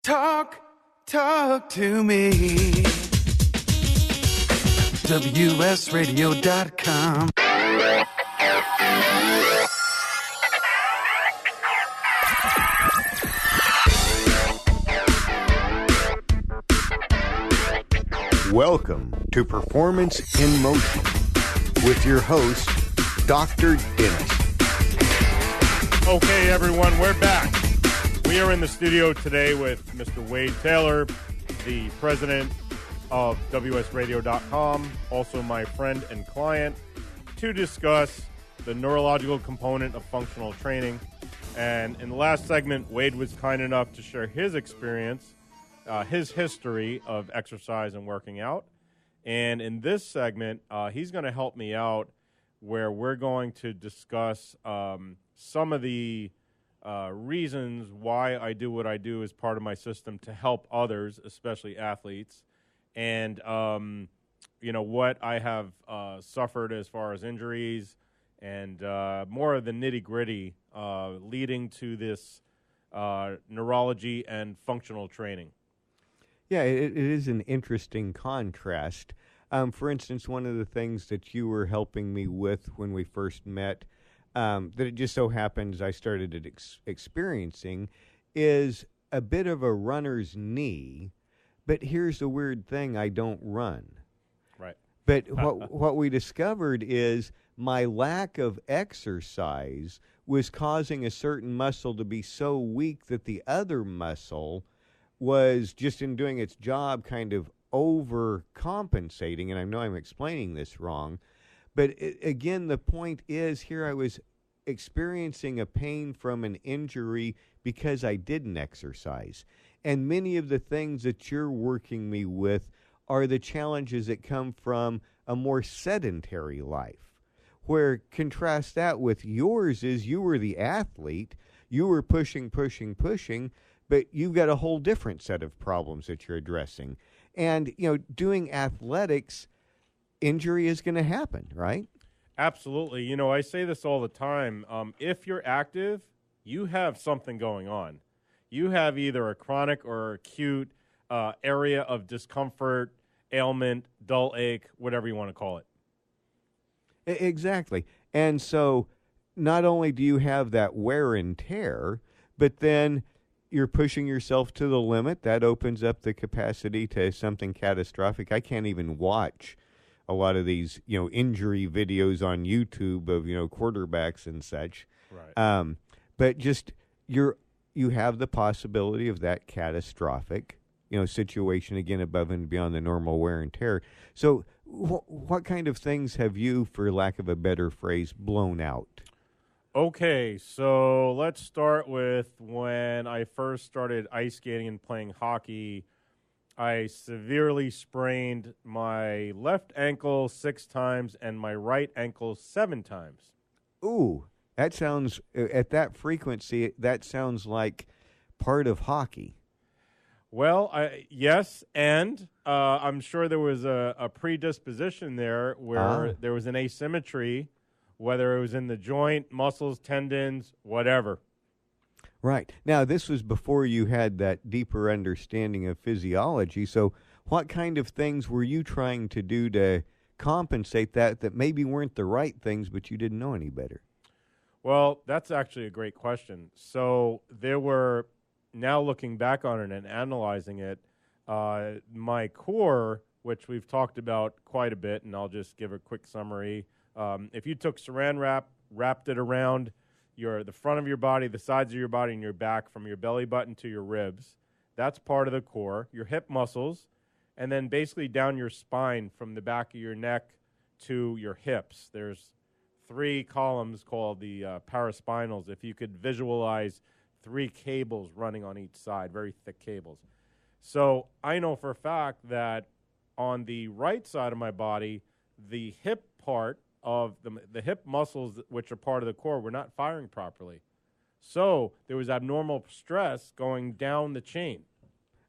Talk to me. WSRadio.com. Welcome to Performance in Motion with your host, Dr. Dennis. Okay, everyone, we're back. We are in the studio today with Mr. Wade Taylor, the president of WSRadio.com, also my friend and client, to discuss the neurological component of functional training. And in the last segment, Wade was kind enough to share his experience, his history of exercise and working out. And in this segment, he's going to help me out where we're going to discuss some of the reasons why I do what I do as part of my system to help others, especially athletes, and what I have suffered as far as injuries and more of the nitty-gritty leading to this neurology and functional training. Yeah, it is an interesting contrast. For instance, one of the things that you were helping me with when we first met, that it just so happens I started experiencing, is a bit of a runner's knee. But here's the weird thing, I don't run. Right. But what we discovered is my lack of exercise was causing a certain muscle to be so weak that the other muscle was just in doing its job kind of overcompensating. And I know I'm explaining this wrong. But again, the point is here I was experiencing a pain from an injury because I didn't exercise. And many of the things that you're working me with are the challenges that come from a more sedentary life. Where contrast that with yours is you were the athlete, you were pushing, but you've got a whole different set of problems that you're addressing. And, doing athletics, injury is going to happen, right? Absolutely. I say this all the time. If you're active, you have something going on. You have either a chronic or acute area of discomfort, ailment, dull ache, whatever you want to call it. Exactly. And so not only do you have that wear and tear, but then you're pushing yourself to the limit. That opens up the capacity to something catastrophic. I can't even watch a lot of these, injury videos on YouTube of, quarterbacks and such. Right. But just you have the possibility of that catastrophic, situation again above and beyond the normal wear and tear. So what kind of things have you, for lack of a better phrase, blown out? Okay, so let's start with when I first started ice skating and playing hockey. I severely sprained my left ankle 6 times and my right ankle 7 times. Ooh, that sounds, at that frequency, that sounds like part of hockey. Well, yes, and I'm sure there was a predisposition there where there was an asymmetry, whether it was in the joint, muscles, tendons, whatever. Right. Now, this was before you had that deeper understanding of physiology. So what kind of things were you trying to do to compensate that maybe weren't the right things, but you didn't know any better? Well, that's actually a great question. So there were, now looking back on it and analyzing it, my core, which we've talked about quite a bit, and I'll just give a quick summary. If you took saran wrap, wrapped it around the front of your body, the sides of your body, and your back from your belly button to your ribs, that's part of the core. Your hip muscles, and then basically down your spine from the back of your neck to your hips. There's 3 columns called the paraspinals. If you could visualize 3 cables running on each side, very thick cables. So I know for a fact that on the right side of my body, the hip part of the hip muscles, which are part of the core, were not firing properly. So there was abnormal stress going down the chain.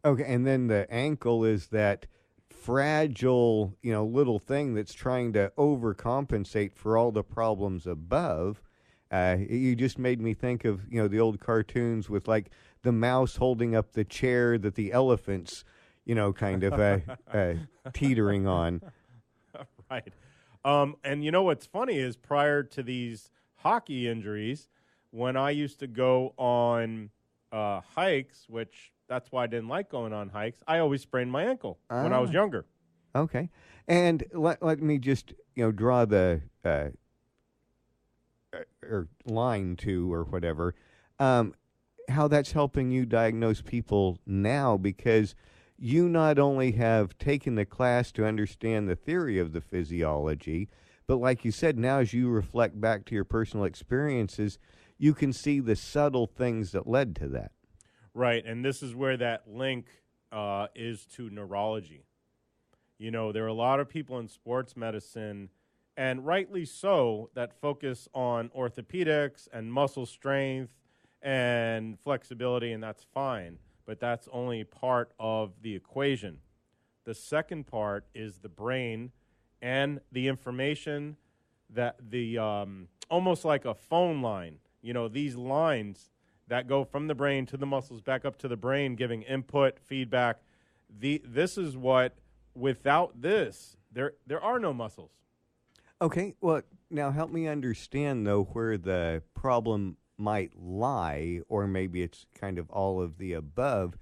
Okay, and then the ankle is that fragile, little thing that's trying to overcompensate for all the problems above. You just made me think of, the old cartoons with like the mouse holding up the chair that the elephant's, kind of teetering on. Right. And you know what's funny is prior to these hockey injuries, when I used to go on hikes, which that's why I didn't like going on hikes, I always sprained my ankle when I was younger. Okay. And let me just, draw the or line to or whatever, how that's helping you diagnose people now, because you not only have taken the class to understand the theory of the physiology, but like you said, now as you reflect back to your personal experiences, you can see the subtle things that led to that. Right, and this is where that link is to neurology. There are a lot of people in sports medicine, and rightly so, that focus on orthopedics and muscle strength and flexibility, and that's fine. But that's only part of the equation. The second part is the brain and the information that almost like a phone line, these lines that go from the brain to the muscles back up to the brain, giving input, feedback. This is what, without this, there are no muscles. Okay, well, now help me understand, though, where the problem might lie, or maybe it's kind of all of the above.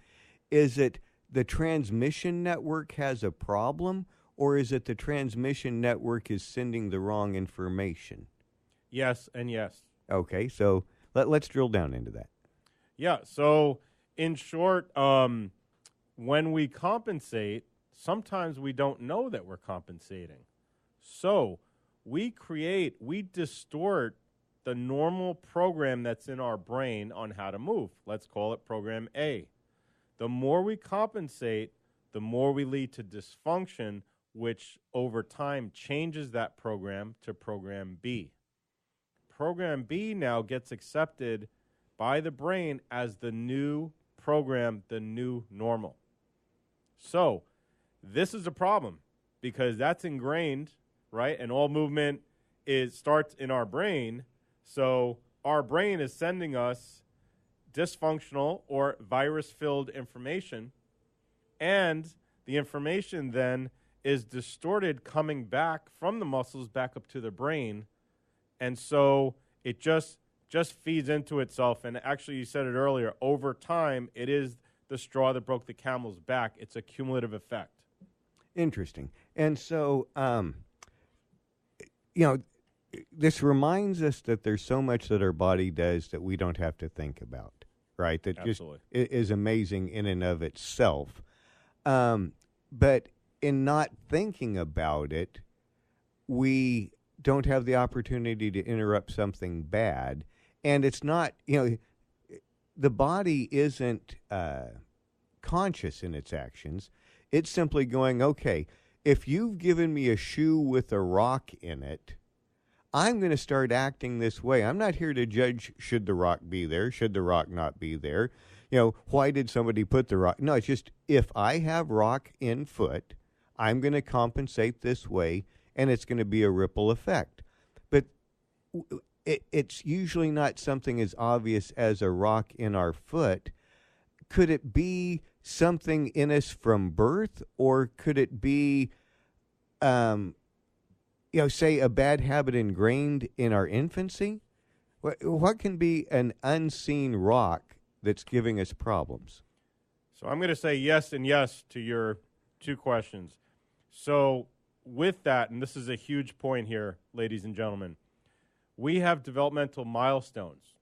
Is it the transmission network has a problem, or is it the transmission network is sending the wrong information? Yes and yes. Okay, so let's drill down into that. Yeah, so in short, when we compensate, sometimes we don't know that we're compensating. So we distort the normal program that's in our brain on how to move. Let's call it program A. The more we compensate, the more we lead to dysfunction, which over time changes that program to program B. Program B now gets accepted by the brain as the new program, the new normal. So this is a problem because that's ingrained, right? And all movement starts in our brain. So our brain is sending us dysfunctional or virus-filled information, and the information then is distorted coming back from the muscles back up to the brain. And so it just feeds into itself. And actually, you said it earlier, over time, it is the straw that broke the camel's back. It's a cumulative effect. Interesting. And so, this reminds us that there's so much that our body does that we don't have to think about, right? That Absolutely. just is amazing in and of itself. But in not thinking about it, we don't have the opportunity to interrupt something bad. And it's not, the body isn't conscious in its actions. It's simply going, okay, if you've given me a shoe with a rock in it, I'm going to start acting this way. I'm not here to judge, should the rock be there? Should the rock not be there? Why did somebody put the rock? No, it's just, if I have rock in foot, I'm going to compensate this way, and it's going to be a ripple effect. But it's usually not something as obvious as a rock in our foot. Could it be something in us from birth, or could it be say a bad habit ingrained in our infancy? What can be an unseen rock that's giving us problems? So I'm going to say yes and yes to your two questions. So with that, and this is a huge point here, ladies and gentlemen, we have developmental milestones.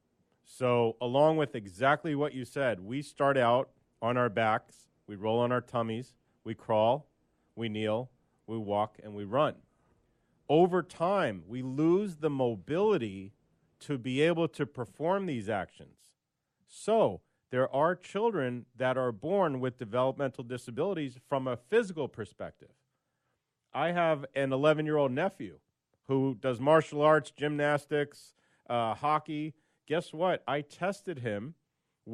So along with exactly what you said, we start out on our backs, we roll on our tummies, we crawl, we kneel, we walk, and we run. Over time, we lose the mobility to be able to perform these actions. So there are children that are born with developmental disabilities from a physical perspective. I have an 11-year-old nephew who does martial arts, gymnastics, hockey. Guess what? I tested him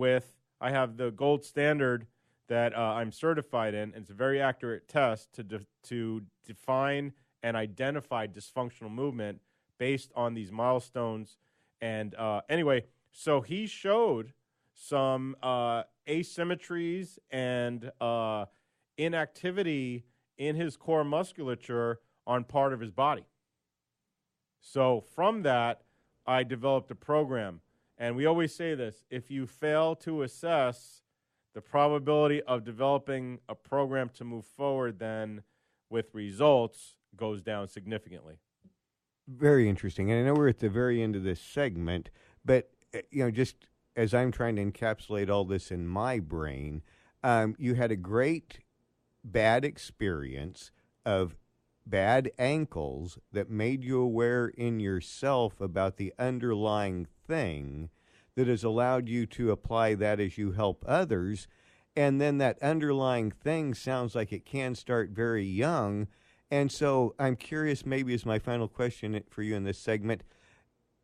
I have the gold standard that I'm certified in, and it's a very accurate test to define and identify dysfunctional movement based on these milestones. And anyway, so he showed some asymmetries and inactivity in his core musculature on part of his body. So from that, I developed a program. And we always say this, if you fail to assess, the probability of developing a program to move forward then with results goes down significantly. Very interesting. And I know we're at the very end of this segment, but just as I'm trying to encapsulate all this in my brain, you had a great bad experience of bad ankles that made you aware in yourself about the underlying thing that has allowed you to apply that as you help others. And then that underlying thing sounds like it can start very young. And so I'm curious, maybe as my final question for you in this segment,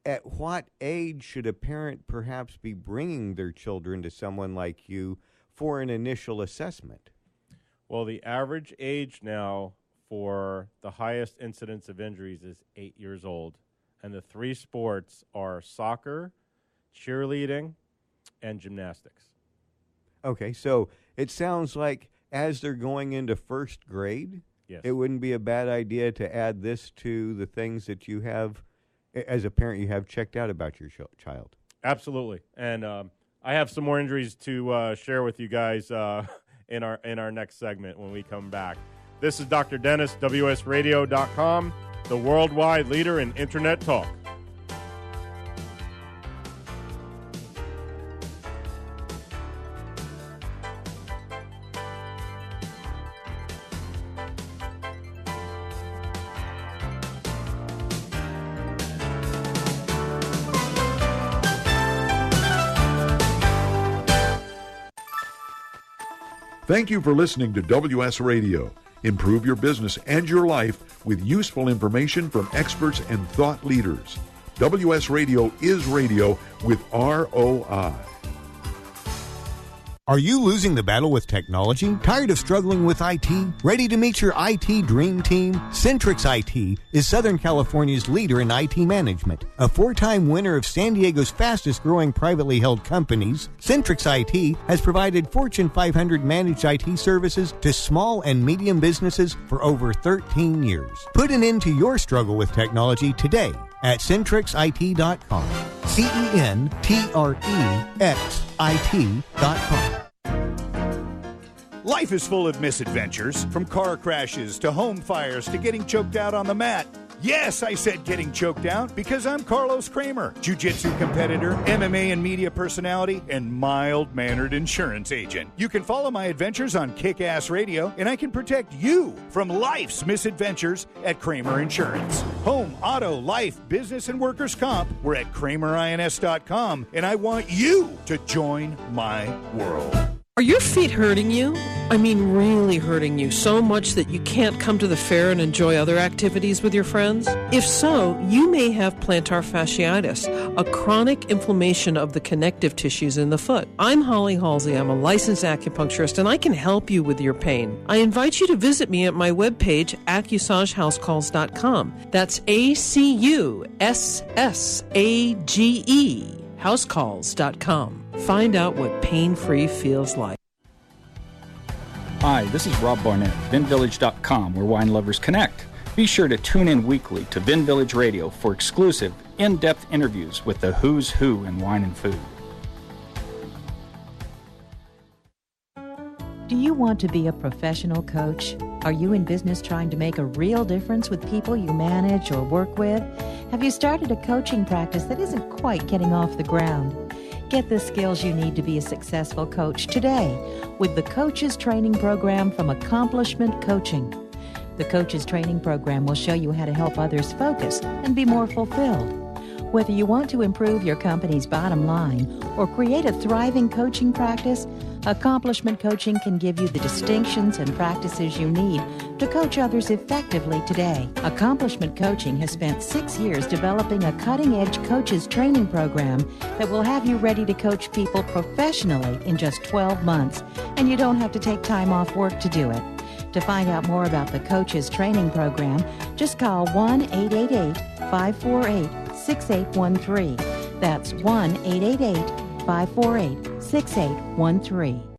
at what age should a parent perhaps be bringing their children to someone like you for an initial assessment? Well, the average age now for the highest incidence of injuries is 8 years old. And the three sports are soccer, cheerleading, and gymnastics. Okay, so it sounds like as they're going into first grade, yes, it wouldn't be a bad idea to add this to the things that you have, as a parent, you have checked out about your child. Absolutely. And I have some more injuries to share with you guys in our next segment when we come back. This is Dr. Dennis, WSRadio.com, the worldwide leader in Internet talk. Thank you for listening to WS Radio. Improve your business and your life with useful information from experts and thought leaders. WS Radio is radio with ROI. Are you losing the battle with technology? Tired of struggling with IT? Ready to meet your IT dream team? Centrix IT is Southern California's leader in IT management. A 4-time winner of San Diego's fastest growing privately held companies, Centrix IT has provided Fortune 500 managed IT services to small and medium businesses for over 13 years. Put an end to your struggle with technology today at CentrixIT.com. CentrixIT.com. Life is full of misadventures, from car crashes to home fires to getting choked out on the mat. Yes, I said getting choked out because I'm Carlos Kramer, jiu-jitsu competitor, MMA and media personality, and mild-mannered insurance agent. You can follow my adventures on Kick-Ass Radio, and I can protect you from life's misadventures at Kramer Insurance. Home, auto, life, business, and workers' comp. We're at KramerINS.com, and I want you to join my world. Are your feet hurting you? I mean really hurting you so much that you can't come to the fair and enjoy other activities with your friends? If so, you may have plantar fasciitis, a chronic inflammation of the connective tissues in the foot. I'm Holly Halsey. I'm a licensed acupuncturist, and I can help you with your pain. I invite you to visit me at my webpage, AccuSageHouseCalls.com. That's ACUSSAGE, housecalls.com. Find out what pain-free feels like. Hi, this is Rob Barnett, VinVillage.com, where wine lovers connect. Be sure to tune in weekly to Vin Village Radio for exclusive, in-depth interviews with the who's who in wine and food. Do you want to be a professional coach? Are you in business trying to make a real difference with people you manage or work with? Have you started a coaching practice that isn't quite getting off the ground? Get the skills you need to be a successful coach today with the Coaches Training Program from Accomplishment Coaching. The Coaches Training Program will show you how to help others focus and be more fulfilled. Whether you want to improve your company's bottom line or create a thriving coaching practice, Accomplishment Coaching can give you the distinctions and practices you need to coach others effectively today. Accomplishment Coaching has spent 6 years developing a cutting-edge coaches training program that will have you ready to coach people professionally in just 12 months, and you don't have to take time off work to do it. To find out more about the Coaches Training Program, just call 1-888-548-6813. That's 1-888-548-6813. 6813.